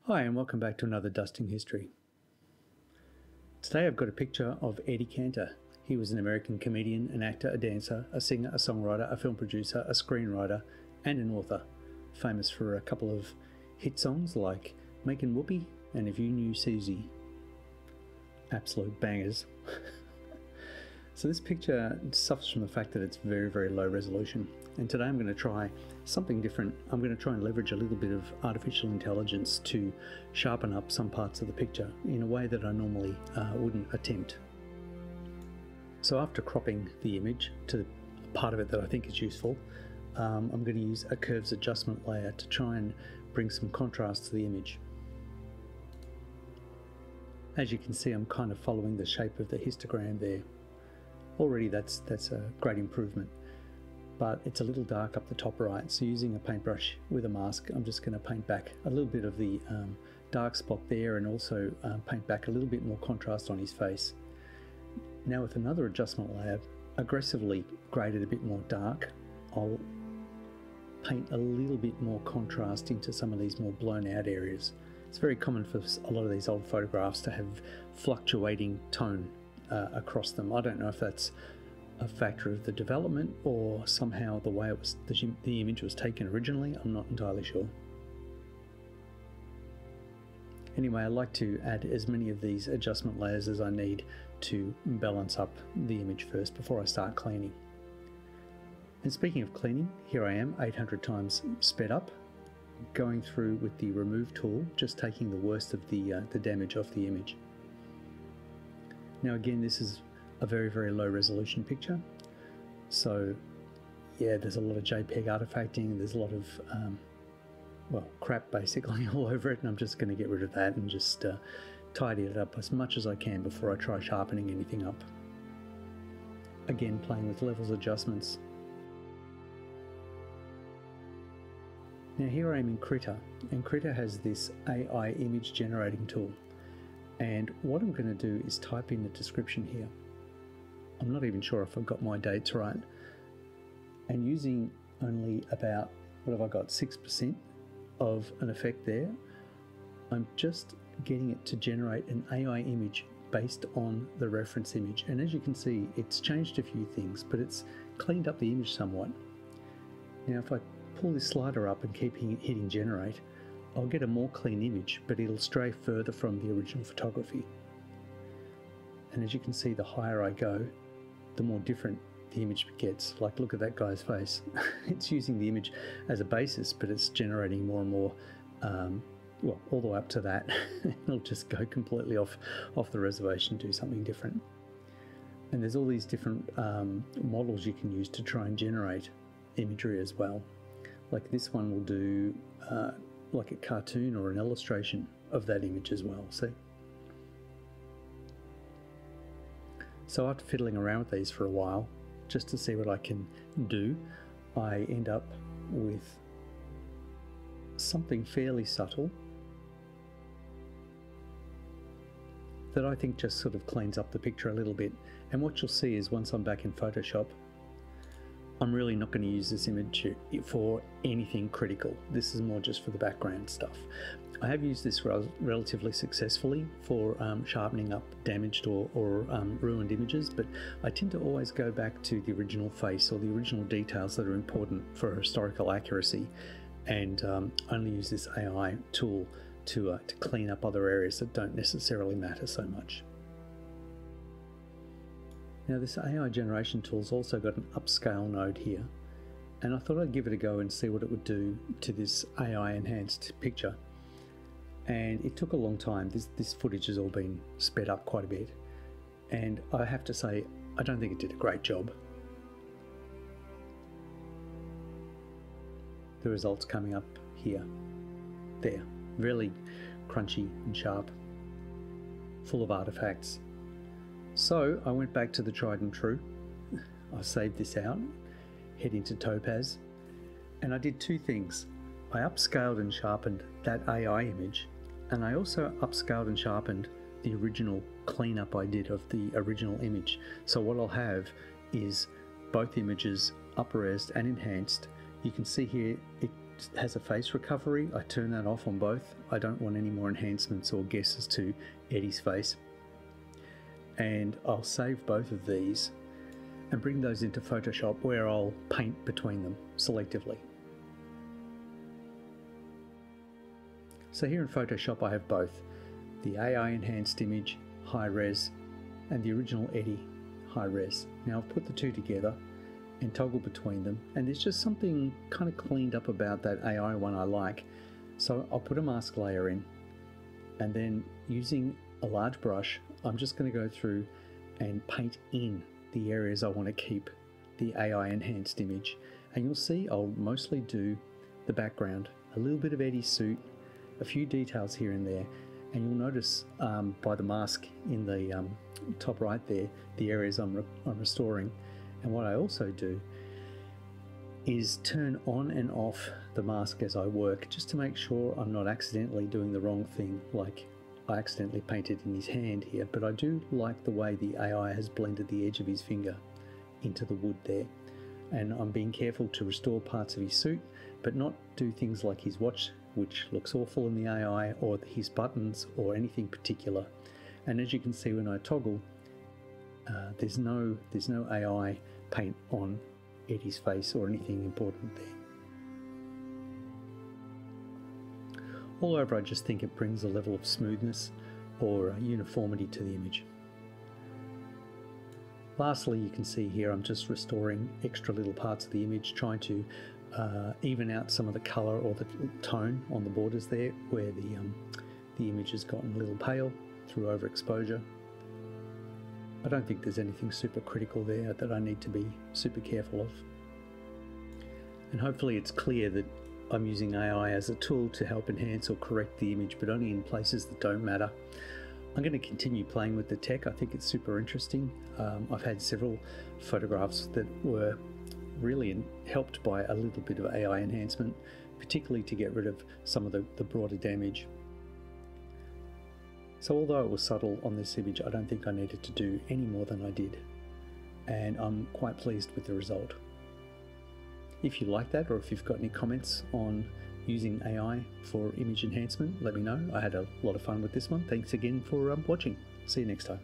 Hi and welcome back to another Dusting History. Today I've got a picture of Eddie Cantor. He was an American comedian, an actor, a dancer, a singer, a songwriter, a film producer, a screenwriter and an author, famous for a couple of hit songs like Makin' Whoopee and If You Knew Susie. Absolute bangers. So this picture suffers from the fact that it's very, very low resolution. And today I'm going to try something different. I'm going to try and leverage a little bit of artificial intelligence to sharpen up some parts of the picture in a way that I normally wouldn't attempt. So after cropping the image to the part of it that I think is useful, I'm going to use a curves adjustment layer to try and bring some contrast to the image. As you can see, I'm kind of following the shape of the histogram there. Already that's a great improvement, but it's a little dark up the top right, so using a paintbrush with a mask I'm just going to paint back a little bit of the dark spot there and also paint back a little bit more contrast on his face. Now with another adjustment layer, aggressively graded a bit more dark, I'll paint a little bit more contrast into some of these more blown out areas. It's very common for a lot of these old photographs to have fluctuating tone across them. I don't know if that's a factor of the development or somehow the way the image was taken originally. I'm not entirely sure. Anyway, I like to add as many of these adjustment layers as I need to balance up the image first before I start cleaning. And speaking of cleaning, here I am 800 times sped up, going through with the remove tool, just taking the worst of the damage off the image. Now again, this is a very, very low resolution picture. So yeah, there's a lot of JPEG artifacting, there's a lot of, well, crap basically all over it, and I'm just going to get rid of that and just tidy it up as much as I can before I try sharpening anything up. Again, playing with levels adjustments. Now here I am in Krita, and Krita has this AI image generating tool. And what I'm going to do is type in the description here. I'm not even sure if I've got my dates right. And using only about, what have I got, 6% of an effect there, I'm just getting it to generate an AI image based on the reference image. And as you can see, it's changed a few things, but it's cleaned up the image somewhat. Now if I pull this slider up and keep hitting generate, I'll get a more clean image, but it'll stray further from the original photography. And as you can see, the higher I go, the more different the image gets. Like, look at that guy's face. It's using the image as a basis, but it's generating more and more, well, all the way up to that. It'll just go completely off the reservation, do something different. And there's all these different models you can use to try and generate imagery as well. Like this one will do like a cartoon or an illustration of that image as well, see? So after fiddling around with these for a while, just to see what I can do, I end up with something fairly subtle that I think just sort of cleans up the picture a little bit. And what you'll see is once I'm back in Photoshop, I'm really not going to use this image for anything critical. This is more just for the background stuff. I have used this relatively successfully for sharpening up damaged or ruined images, but I tend to always go back to the original face or the original details that are important for historical accuracy, and only use this AI tool to clean up other areas that don't necessarily matter so much. Now this AI generation tool's also got an upscale node here, and I thought I'd give it a go and see what it would do to this AI enhanced picture. And it took a long time. This footage has all been sped up quite a bit, and I have to say I don't think it did a great job. The results coming up here, there, really crunchy and sharp, full of artifacts. So I went back to the tried and true. I saved this out, head into Topaz, and I did two things. I upscaled and sharpened that AI image, and I also upscaled and sharpened the original cleanup I did of the original image. So what I'll have is both images up-resed and enhanced. You can see here it has a face recovery. I turn that off on both. I don't want any more enhancements or guesses to Eddie's face. And I'll save both of these and bring those into Photoshop, where I'll paint between them selectively. So here in Photoshop I have both the AI enhanced image, high res, and the original Eddie, high res. Now I've put the two together and toggle between them, and there's just something kind of cleaned up about that AI one I like. So I'll put a mask layer in, and then using a large brush, I'm just going to go through and paint in the areas I want to keep the AI enhanced image. And you'll see I'll mostly do the background, a little bit of Eddie's suit, a few details here and there, and you'll notice by the mask in the top right there, the areas I'm restoring. And what I also do is turn on and off the mask as I work, just to make sure I'm not accidentally doing the wrong thing, like I accidentally painted in his hand here. But I do like the way the AI has blended the edge of his finger into the wood there. And I'm being careful to restore parts of his suit, but not do things like his watch, which looks awful in the AI, or his buttons, or anything particular. And as you can see when I toggle, there's no AI paint on Eddie's face or anything important there. All over, I just think it brings a level of smoothness or uniformity to the image. Lastly, you can see here I'm just restoring extra little parts of the image, trying to even out some of the colour or the tone on the borders there, where the image has gotten a little pale through overexposure. I don't think there's anything super critical there that I need to be super careful of. And hopefully it's clear that I'm using AI as a tool to help enhance or correct the image, but only in places that don't matter. I'm going to continue playing with the tech. I think it's super interesting. I've had several photographs that were really helped by a little bit of AI enhancement, particularly to get rid of some of the broader damage. So although it was subtle on this image, I don't think I needed to do any more than I did, and I'm quite pleased with the result. If you like that, or if you've got any comments on using AI for image enhancement, let me know. I had a lot of fun with this one. Thanks again for watching. See you next time.